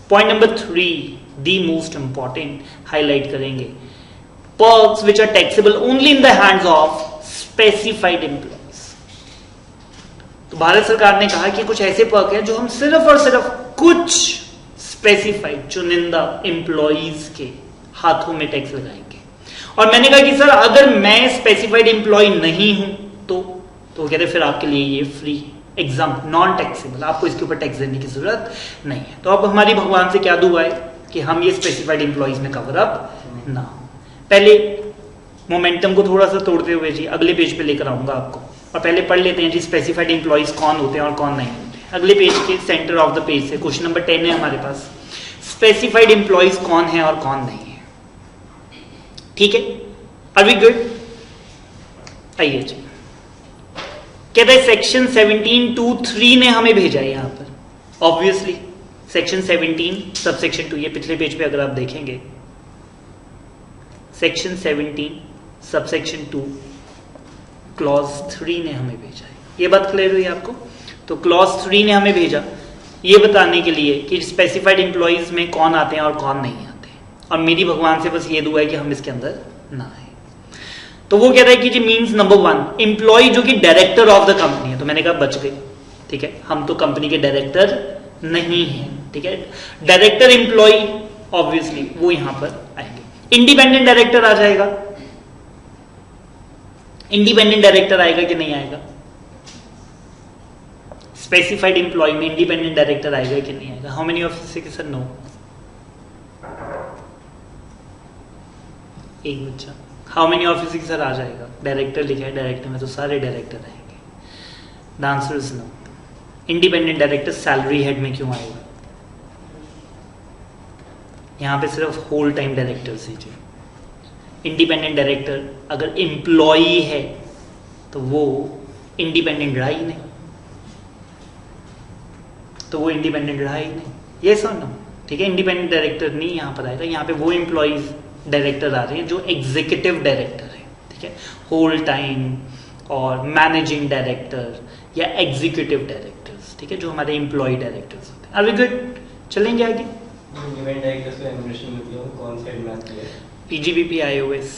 Point number 3 the most important highlight करेंगे, perks which are taxable only in the hands of specified employees. तो भारत सरकार ने कहा कि कुछ ऐसे पर्क हैं जो हम सिर्फ और सिर्फ कुछ स्पेसिफाइड चुनिंदा एम्प्लॉयज के हाथों में टैक्स लगाएंगे। और मैंने कहा कि सर अगर मैं स्पेसिफाइड एम्प्लॉय नहीं हूं तो कहते फिर आपके लिए ये फ्री एग्जाम नॉन टैक्सेबल, आपको इसके ऊपर टैक्स देने की जरूरत नहीं है। तो अब हमारी भगवान से क्या दुआ है कि हम ये स्पेसिफाइड एम्प्लॉयज में कवर अप ना। पहले मोमेंटम को थोड़ा सा तोड़ते हुए जी अगले पेज पे लेकर आऊंगा आपको, और पहले पढ़ लेते हैं जी स्पेसिफाइड एम्प्लॉयज कौन होते हैं और कौन नहीं होते। अगले पेज के सेंटर ऑफ द पेज से क्वेश्चन नंबर 10 है हमारे पास, स्पेसिफाइड एम्प्लॉयज कौन है और कौन नहीं है। ठीक है, आर वी गुड? आइए जी, कहते हैं सेक्शन 17(2)(3) ने हमें भेजा है यहां पर। ऑब्वियसली सेक्शन 17 सबसेक्शन 2, ये पिछले पेज पे अगर आप देखेंगे सेक्शन 17 सबसेक्शन 2 क्लॉज 3 ने हमें भेजा है। ये बात क्लियर हुई आपको? तो क्लॉज 3 ने हमें भेजा ये बताने के लिए कि स्पेसिफाइड एम्प्लॉयज में कौन आते हैं और कौन नहीं आते, और मेरी भगवान से बस ये दुआ है कि हम इसके अंदर ना आए। तो वो कहता है कि जी मींस नंबर 1 एम्प्लॉय जो कि डायरेक्टर ऑफ द कंपनी है। तो मैंने कहा बच गए, ठीक है, हम तो कंपनी के डायरेक्टर नहीं हैं, ठीक है। डायरेक्टर एम्प्लॉय ऑब्वियसली वो यहां पर आएंगे। इंडिपेंडेंट डायरेक्टर आ जाएगा, इंडिपेंडेंट डायरेक्टर आएगा कि नहीं आएगा? स्पेसिफाइड एम्प्लॉय में इंडिपेंडेंट डायरेक्टर आएगा कि नहीं आएगा? हाउ मेनी ऑफ यू से सर नो? एक बच्चा। हाउ मेनी ऑफ यू से सर आ जाएगा? डायरेक्टर लिखा है, डायरेक्टर में तो सारे डायरेक्टर आएंगे। The answer is no. Independent director salary head में क्यों आएगा? यहां पे सिर्फ होल टाइम डायरेक्टर्स ही चाहिए। इंडिपेंडेंट डायरेक्टर अगर एम्प्लॉय है तो वो इंडिपेंडेंट रहा ही नहीं, तो वो इंडिपेंडेंट रहा ही नहीं। ये सब ना, ठीक है। इंडिपेंडेंट डायरेक्टर नहीं यहां पर आएगा, यहां पे वो एम्प्लॉयज डायरेक्टर आ रहे हैं जो एग्जीक्यूटिव डायरेक्टर है, ठीक है, होल टाइम और मैनेजिंग डायरेक्टर या एग्जीक्यूटिव डायरेक्टर्स, ठीक है, जो हमारे एम्प्लॉय डायरेक्टर्स होते हैं। Are we good? चलेंगे आगे। पीजीबीपी आईओएस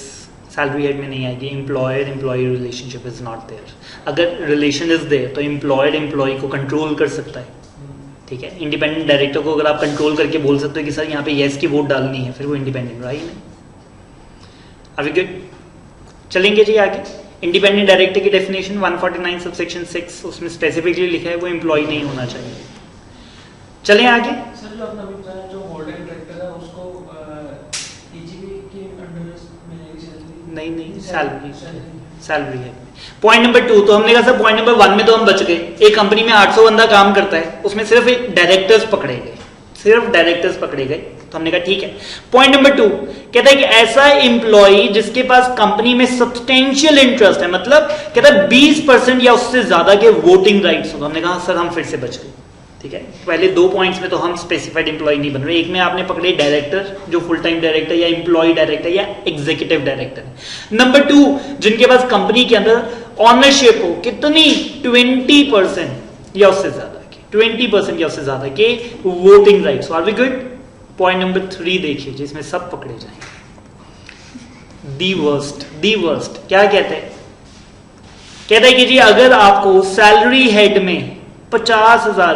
सैलरी हेड में नहीं आएगी। Employer employee relationship is not there. अगर रिलेशन इज देयर तो एम्प्लॉयर एम्प्लॉय को कंट्रोल कर सकता है, ठीक है। इंडिपेंडेंट डायरेक्टर को अगर आप कंट्रोल करके बोल सकते हो कि सर यहाँ पे येस की वोट डालनी है, फिर वो इंडिपेंडेंट रहा ही नहीं। अभी गुड? चलेंगे जी आगे। इंडिपेंडेंट डायरेक्टर की डेफिनेशन 149 सबसेक्शन 6, उसमें स्पेसिफिकली लिखा है वो एम्प्लॉय नहीं होना चाहिए। चलें आगे। सर जो आपने बताया जो होल्डिंग डायरेक्टर है उसको ईजीबी के अंडर मिलेगी नहीं, सैलरी है। पॉइंट नंबर 2, तो हमने कहा सर पॉइंट नंबर 1 में तो हम बच गए। एक कंपनी में 800 बंदा काम करता है, उसमें सिर्फ एक डायरेक्टर्स पकड़े गए, सिर्फ डायरेक्टर्स पकड़े गए, तो हमने कहा ठीक है। पॉइंट नंबर 2 कहता है कि ऐसा एम्प्लॉय जिसके पास कंपनी में सब्सटेंशियल इंटरेस्ट है, मतलब कहता है 20% या उससे ज्यादा के वोटिंग राइट्स हो। तो हमने कहा सर हम फिर से बच गए, ठीक है। पहले 2 पॉइंट्स में तो हम स्पेसिफाइड एम्प्लॉय नहीं बन रहे। एक में आपने पकड़े डायरेक्टर जो फुल टाइम डायरेक्टर या एम्प्लॉय डायरेक्टर या एग्जीक्यूटिव डायरेक्टर है। नंबर 2 जिनके पास कंपनी के अंदर ऑनरशिप हो, कितनी? 20% या उससे ज्यादा के, 20% या उससे ज्यादा के voting rights. Are we good? Point number 3 देखिए जिसमें सब पकड़े जाएंगे। दी वर्स्ट क्या कहते हैं? कहता है कि जी अगर आपको सैलरी हेड में 50,000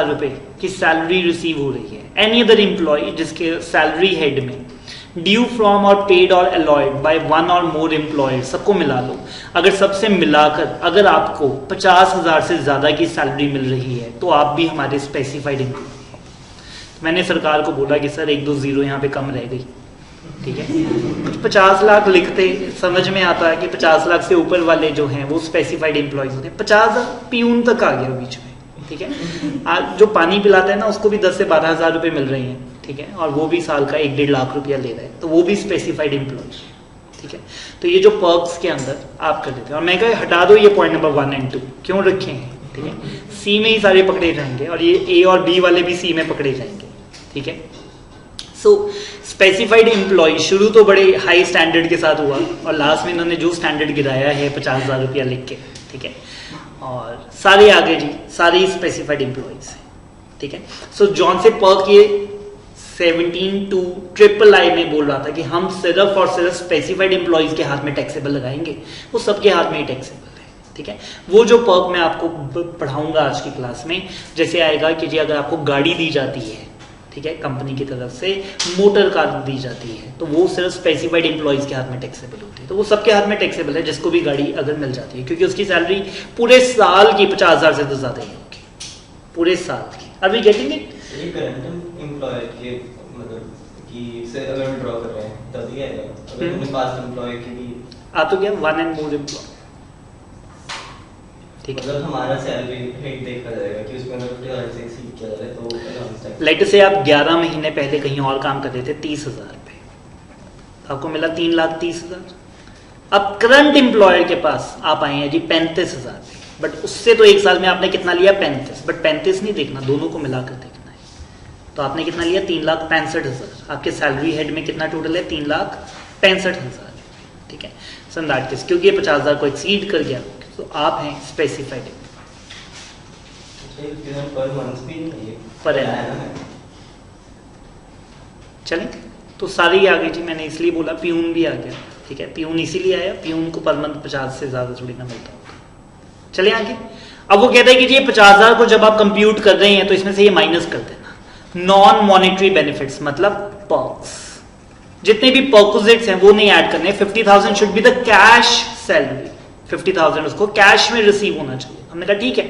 रुपए की सैलरी रिसीव हो रही है, एनी अदर एम्प्लॉय जिसके सैलरी हेड में ड्यू फ्रॉम और पेड और अलॉयड बाय 1 और मोर एम्प्लॉयर, सबको मिला लो, अगर सबसे मिलाकर अगर आपको 50,000 से ज्यादा की सैलरी मिल रही है तो आप भी हमारे स्पेसिफाइड एम्प्लॉय। मैंने सरकार को बोला कि सर 1-2 जीरो यहाँ पे कम रह गई, ठीक है। कुछ 50 लाख लिखते समझ में आता है कि 50 लाख से ऊपर वाले जो हैं वो स्पेसिफाइड एम्प्लॉयज होते हैं। 50 पियून तक आ गया बीच में, ठीक है। आज जो पानी पिलाता है ना उसको भी 10 से 12,000 रुपए मिल रही हैं, ठीक है, और वो भी साल का 1-1.5 लाख रुपया ले रहा है, तो वो भी स्पेसिफाइड एम्प्लॉय, ठीक है। तो ये जो पर्क्स के अंदर आप कर देते हैं, और मैं कहा हटा दो ये पॉइंट नंबर 1 और 2 क्यों रखे हैं, ठीक है। सी में ही सारे पकड़े जाएंगे और ये ए और बी वाले भी सी में पकड़े जाएंगे, ठीक है। सो स्पेसिफाइड एम्प्लॉय शुरू तो बड़े हाई स्टैंडर्ड के साथ हुआ और लास्ट में इन्होंने जो स्टैंडर्ड गिराया है 50,000 रुपया लिख के, ठीक है, और सारे आगे जी सारे स्पेसिफाइड एम्प्लॉयज हैं, ठीक है। सो जॉन से पर्क ये 17 टू III में बोल रहा था कि हम सिर्फ और सिर्फ स्पेसिफाइड एम्प्लॉइज के हाथ में टैक्सेबल लगाएंगे, वो सबके हाथ में ही टैक्सेबल है, ठीक है। वो जो पर्क मैं आपको पढ़ाऊंगा आज की क्लास में, जैसे आएगा कि जी अगर आपको गाड़ी दी जाती है, ठीक है, कंपनी की तरफ से मोटर कार दी जाती है, तो वो सिर्फ स्पेसिफाइड एम्प्लॉइज के हाथ में टैक्सेबल होती है, तो वो सबके हाथ में टैक्सेबल है जिसको भी गाड़ी अगर मिल जाती है, क्योंकि उसकी सैलरी पूरे साल की 50,000 से तो ज्यादा ही होगी, पूरे साल की। अभी गेटिंग इट? ये करंट एम्प्लॉयर के मतलब कि से अगर विड्रॉ कर रहे हैं तभी आएगा, अगर तुमने पास्ट एम्प्लॉय के भी आ तो गया 1 and more एम्प्लॉय, ठीक है। मतलब हमारा सैलरी रेट देखा जाएगा कि उसमें अगर 50,000 से एक्सीड किया जाए तो अलाउंस टैक्स। लेट से आप 11 महीने पहले कहीं और काम करते थे 30,000 पे, तो आपको मिला 3,30,000। अब करंट एम्प्लॉयर के पास आप आए हैं जी 35,000 पे, बट उससे तो एक साल में आपने कितना लिया 35, बट 35 नहीं देखना, दोनों को मिलाकर देखना है। तो आपने कितना लिया 3,65,000, आपके सैलरी हेड में कितना टोटल है 3,65,000, ठीक है। सो इन दैट केस क्योंकि ये 50,000 को एक्सीड कर गया, तो आप हैं स्पेसिफाइड पर मंथ भी नहीं है, पर एनम है। चलें, तो सारे ही आ गए जी, मैंने इसलिए बोला प्यून भी आ गया, ठीक है। प्यून इसीलिए आया, प्यून को पर मंथ 50 से ज्यादा थोड़ी ना मिलता होगा। चले आगे। अब वो कहता है कि ये 50,000 को जब आप कंप्यूट कर रहे हैं तो इसमें से ये माइनस कर देना नॉन मॉनेटरी बेनिफिट्स, मतलब पर्क्स, जितने भी पर्क्विजिट्स हैं वो नहीं ऐड करने। 50,000 should be the cash salary, 50,000 उसको कैश में रिसीव होना चाहिए। हमने कहा ठीक है।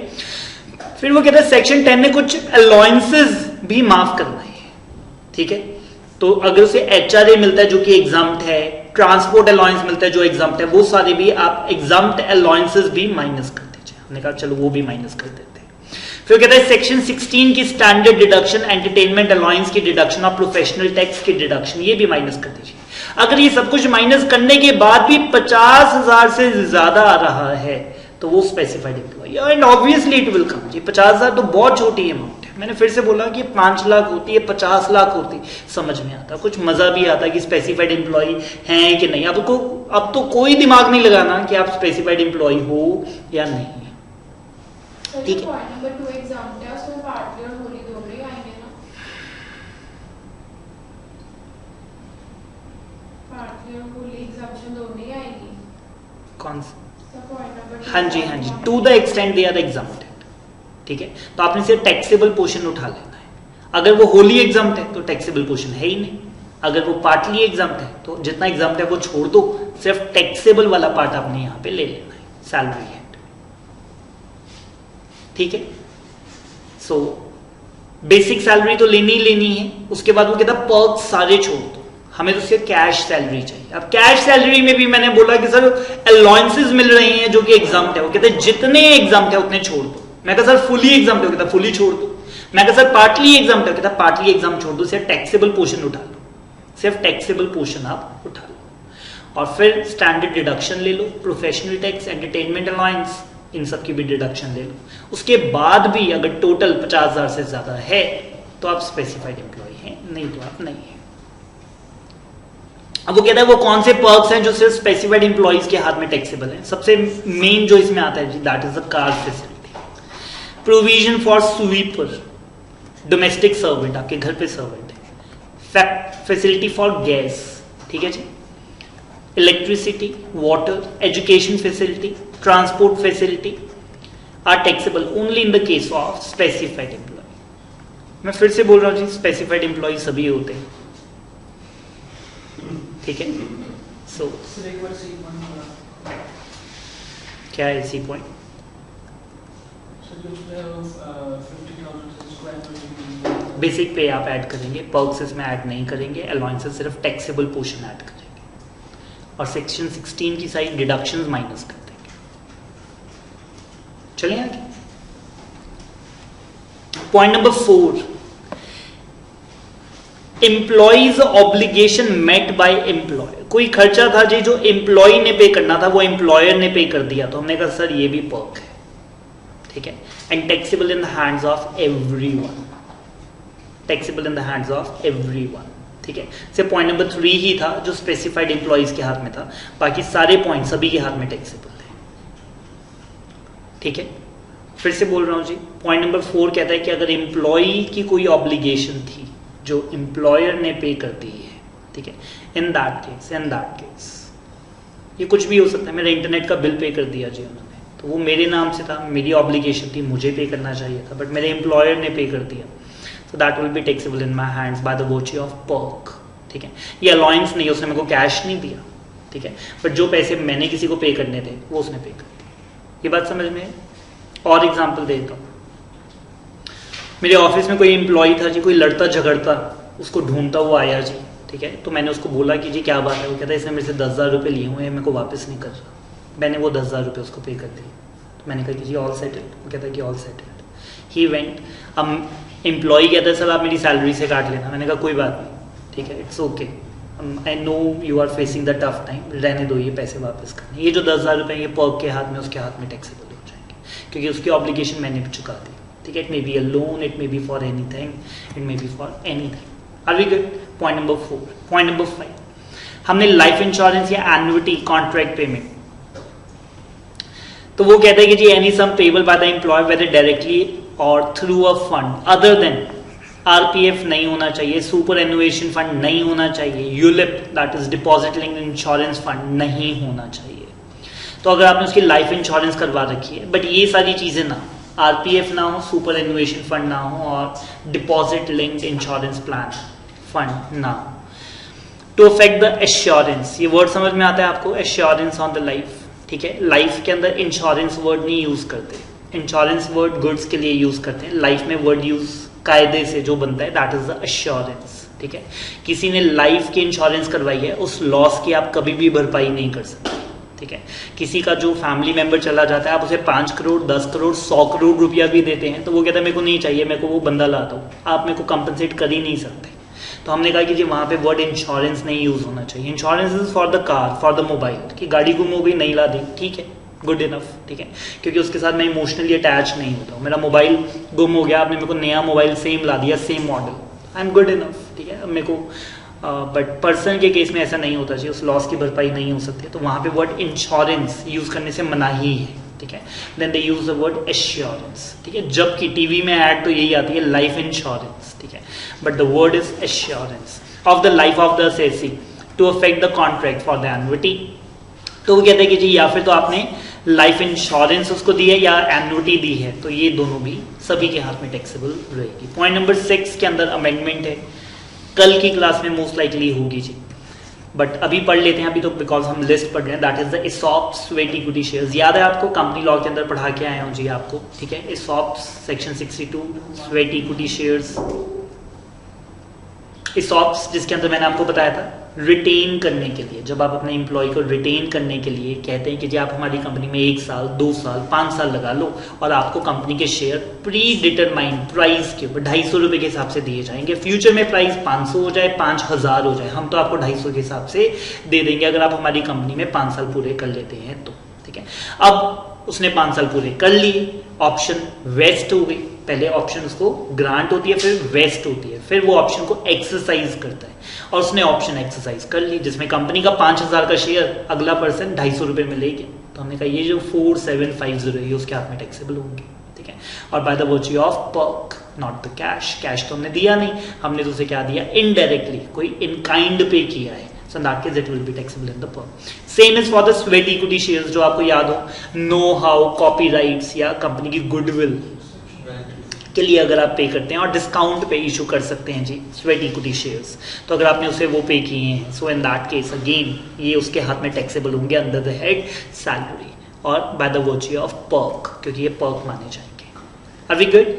फिर वो कहता है सेक्शन 10 ने कुछ अलाउंसेस भी माफ करना है, ठीक है। तो अगर उसे HRA मिलता है जो कि एग्जाम्प्ट है, ट्रांसपोर्ट अलाउंस मिलता है जो एग्जाम्प्ट है, वो सारे भी आप एग्जाम्प्ट अलाउंसेस भी माइनस कर दीजिए। हमने कहा चलो वो भी माइनस कर देते हैं। फिर कहता है सेक्शन 16 की स्टैंडर्ड डिडक्शन, एंटरटेनमेंट अलाउंस की डिडक्शन और प्रोफेशनल टैक्स की डिडक्शन, ये भी माइनस कर दीजिए। अगर ये सब कुछ माइनस करने के बाद भी 50,000 से ज्यादा आ रहा है तो वो specified employee, and obviously it will come जी। 50,000 तो बहुत छोटी अमाउंट है। मैंने फिर से बोला कि 5 लाख होती है, 50 लाख होती, समझ में आता, कुछ मजा भी आता कि स्पेसिफाइड एम्प्लॉय हैं कि नहीं। अब तो कोई दिमाग नहीं लगाना कि आप स्पेसिफाइड एम्प्लॉय हो या नहीं, ठीक है। पॉइंट नंबर 2 एग्जाम है, उसमें पार्टली और होली दोनों ही आएंगे ना? पार्टली और होली एग्जाम्पशन दोनों ही आएंगी। कौन सा? Point number 2। हाँ जी, हाँ जी, to the extent they are exempted, ठीक है। तो आपने सिर्फ टैक्सेबल पोर्शन उठा लेना है। अगर वो होली एग्जाम्प्ट है तो टैक्सेबल पोर्शन है ही नहीं, अगर वो पार्टली एग्जाम्प्ट है तो जितना एग्जाम्प्ट है वो छोड़ दो, सिर्फ टैक्सेबल वाला पार्ट आपने यहाँ पे ले लेना है, सैलरी हेड, ठीक है। सो बेसिक सैलरी तो लेनी ही लेनी है। उसके बाद वो कहता पर्क सारे छोड़ दो, हमें तो सिर्फ कैश सैलरी चाहिए। अब कैश सैलरी में भी मैंने बोला कि सर अलाउंसेस मिल रहे हैं जो कि एग्जाम्प्ट है, वो कहते जितने एग्जाम्प्ट है उतने छोड़ दो। मैं कहा सर फुली एग्जाम्प्ट है, कहता फुली छोड़ दो। मैं कहा सर पार्टली एग्जाम्प्ट है, कहता पार्टली एग्जाम छोड़ दो, सिर्फ टैक्सेबल पोर्शन उठा लो, सिर्फ टैक्सेबल पोर्शन आप उठा लो। और फिर स्टैंडर्ड डिडक्शन ले लो, प्रोफेशनल टैक्स, एंटरटेनमेंट अलाउंस, इन सब की भी डिडक्शन ले लो। उसके बाद भी अगर टोटल 50,000 से ज्यादा है तो आप स्पेसिफाइड एम्प्लॉय हैं, नहीं तो आप नहीं है। अब वो कहता है वो कौन से पर्क्स हैं जो सिर्फ स्पेसिफाइड एम्प्लॉइज के हाथ में टैक्सेबल हैं। सबसे मेन जो इसमें आता है that is the car facility, provision for sweeper, domestic servant, आपके घर पे सर्वेंट है, फैसिलिटी फॉर गैस, ठीक है जी, electricity, water, education facility, transport facility are taxable only in the case of specified employee. मैं फिर से बोल रहा हूँ जी, स्पेसिफाइड एम्प्लॉय सभी होते हैं, ठीक है। सो सिर्फ एक बार सी पॉइंट बोला, क्या है सी पॉइंट? सर जो उसमें 50,000 स्क्वायर बेसिक पे आप ऐड करेंगे, पर्क्स इसमें ऐड नहीं करेंगे, अलाउंसेस सिर्फ टैक्सेबल पोर्शन ऐड करेंगे और सेक्शन 16 की सारी डिडक्शंस माइनस कर देंगे। चलिए आगे। Point number 4, employees obligation met by employer. कोई खर्चा था जी जो एम्प्लॉय ने पे करना था, वो एम्प्लॉयर ने पे कर दिया, तो हमने कहा सर ये भी पर्क है, ठीक है। And taxable in the hands of everyone, taxable in the hands of everyone, ठीक है। सिर्फ पॉइंट नंबर 3 ही था जो स्पेसिफाइड एम्प्लॉइज के हाथ में था, बाकी सारे पॉइंट सभी के हाथ में टैक्सेबल है, ठीक है। फिर से बोल रहा हूं जी, पॉइंट नंबर 4 कहता है कि अगर एम्प्लॉई की कोई ऑब्लिगेशन थी जो एम्प्लॉयर ने पे कर दी है, ठीक है, इन दैट केस ये कुछ भी हो सकता है। मेरा इंटरनेट का बिल पे कर दिया जी उन्होंने, तो वो मेरे नाम से था, मेरी ऑब्लिगेशन थी, मुझे पे करना चाहिए था, बट मेरे एम्प्लॉयर ने पे कर दिया, so that will be taxable in my hands by the virtue of perk, ठीक है। ये अलाउंस नहीं, उसने मेरे को कैश नहीं दिया, ठीक है, बट जो पैसे मैंने किसी को पे करने थे वो उसने पे कर दिए। ये बात समझ में है? और एग्जाम्पल देता हूँ, मेरे ऑफिस में कोई एम्प्लॉय था जी, कोई लड़ता झगड़ता, उसको ढूंढता हुआ आया जी, ठीक है, तो मैंने उसको बोला कि जी क्या बात है, वो कहता है इसने मेरे से 10,000 रुपये लिए हुए हैं, मेरे को वापस नहीं कर रहा। मैंने वो 10,000 रुपये उसको पे कर दिए, तो मैंने कहा कि जी ऑल सेटल्ड, वो कहता है कि ऑल सेटल्ड। ही वेंट, अब एम्प्लॉय कहता है सर आप मेरी सैलरी से काट लेना, मैंने कहा कोई बात नहीं, ठीक है, it's okay, I know you are facing the tough time, रहने दो, ये पैसे वापस करने, ये जो 10,000 रुपये ये पर्क के हाथ में, उसके हाथ में टैक्सेबल हो जाएंगे, क्योंकि उसकी ऑब्लिगेशन मैंने भी चुका दी, ठीक है। It may be a loan, it may be for anything, it may be for anything. Are we good? Point number 4। Point number 5, हमने लाइफ इंश्योरेंस या एन्युटी कॉन्ट्रैक्ट पेमेंट, तो वो कहता है कि जी any sum payable by the employee whether directly or through a fund other than RPF नहीं होना चाहिए, सुपर एनुएशन फंड नहीं होना चाहिए, ULIP that is deposit linked insurance fund नहीं होना चाहिए। तो अगर आपने उसकी लाइफ इंश्योरेंस करवा रखी है, बट ये सारी चीजें ना, आरपीएफ ना हो, सुपर एनुएशन फंड ना हो, और deposit linked insurance plan fund ना हो, टू अफेक्ट द एश्योरेंस, ये वर्ड समझ में आता है आपको, एश्योरेंस ऑन द लाइफ, ठीक है। लाइफ के अंदर इंश्योरेंस वर्ड नहीं यूज करते, इंश्योरेंस वर्ड गुड्स के लिए यूज करते हैं, लाइफ में वर्ड यूज कायदे से जो बनता है दैट इज द एश्योरेंस, ठीक है। किसी ने लाइफ की इंश्योरेंस करवाई है, उस लॉस की आप कभी भी भरपाई नहीं कर सकते, ठीक है। किसी का जो फैमिली मेंबर चला जाता है, आप उसे 5 करोड़ 10 करोड़ 100 करोड़ रुपया भी देते हैं, तो वो कहता है मेरे को नहीं चाहिए, मेरे को वो बंदा लाता हूँ, आप मेरे को कंपनसेट कर ही नहीं सकते। तो हमने कहा कि जी वहां पे वर्ड इंश्योरेंस नहीं यूज होना चाहिए। Insurance is for the car, for the mobile, कि गाड़ी गुम हो गई नहीं ला दी, ठीक है, गुड इनफ, ठीक है, क्योंकि उसके साथ मैं इमोशनली अटैच नहीं होता हूँ। मेरा मोबाइल गुम हो गया, आपने मेरे को नया मोबाइल सेम ला दिया, same model, I am good enough, ठीक है। अब मेरे को बट पर्सन के केस में ऐसा नहीं होता चाहिए, उस लॉस की भरपाई नहीं हो सकती, तो वहां पे वर्ड इंश्योरेंस यूज करने से मना ही है, ठीक है। Then they use the word assurance, ठीक है, जबकि टीवी में ऐड तो यही आती है लाइफ इंश्योरेंस, ठीक है, but the word is assurance of the life of the assessee to affect the contract for the annuity. तो वो कहते हैं कि जी या फिर तो आपने लाइफ इंश्योरेंस उसको दी है या एन्युटी दी है, तो ये दोनों भी सभी के हाथ में टैक्सेबल रहेगी। पॉइंट नंबर 6 के अंदर अमेंडमेंट है, कल की क्लास में मोस्ट लाइकली होगी जी, बट अभी पढ़ लेते हैं, अभी तो बिकॉज हम लिस्ट पढ़ रहे हैं, that is the ESOP sweat equity shares. याद है आपको, कंपनी लॉ के अंदर पढ़ा के आए हूं जी आपको, ठीक है। ESOP section 62 sweat equity shares, ESOPs जिसके अंदर मैंने आपको बताया था रिटेन करने के लिए, जब आप अपने एम्प्लॉय को रिटेन करने के लिए कहते हैं कि जी आप हमारी कंपनी में 1 साल 2 साल 5 साल लगा लो, और आपको कंपनी के शेयर प्री डिटरमाइंड प्राइस के ऊपर 250 रुपए के हिसाब से दिए जाएंगे। फ्यूचर में प्राइस 500 हो जाए 5000 हो जाए, हम तो आपको 250 के हिसाब से दे देंगे अगर आप हमारी कंपनी में 5 साल पूरे कर लेते हैं तो, ठीक है। अब उसने 5 साल पूरे कर लिए, ऑप्शन वेस्ट हो गई, पहले ऑप्शन उसको ग्रांट होती है, फिर वेस्ट होती है, फिर वो ऑप्शन को एक्सरसाइज करता है, और उसने ऑप्शन एक्सरसाइज कर ली, जिसमें कंपनी का 5000 का शेयर अगला पर्सन 250 रुपए में ले गया। तो हमने कहा ये जो 4750 है उसके हाथ में टैक्सेबल होंगे, ठीक है। और by the virtue of perk, not the cash, cash तो हमने दिया नहीं, हमने तो उसे क्या दिया, इनडायरेक्टली कोई इन काइंड पे किया है, so in that case it will be taxable in the perk. Same is for the sweat equity shares, जो आपको याद हो, नो हाउ, कॉपीराइट्स या कंपनी की गुडविल के लिए अगर आप पे करते हैं और डिस्काउंट पे इशू कर सकते हैं जी स्वेट इक्विटी शेयर्स, तो अगर आपने उसे वो पे किए हैं, so in that case again ये उसके हाथ में टैक्सेबल होंगे अंडर द हेड सैलरी और by the virtue of perk, क्योंकि ये पर्क माने जाएंगे। Are we good?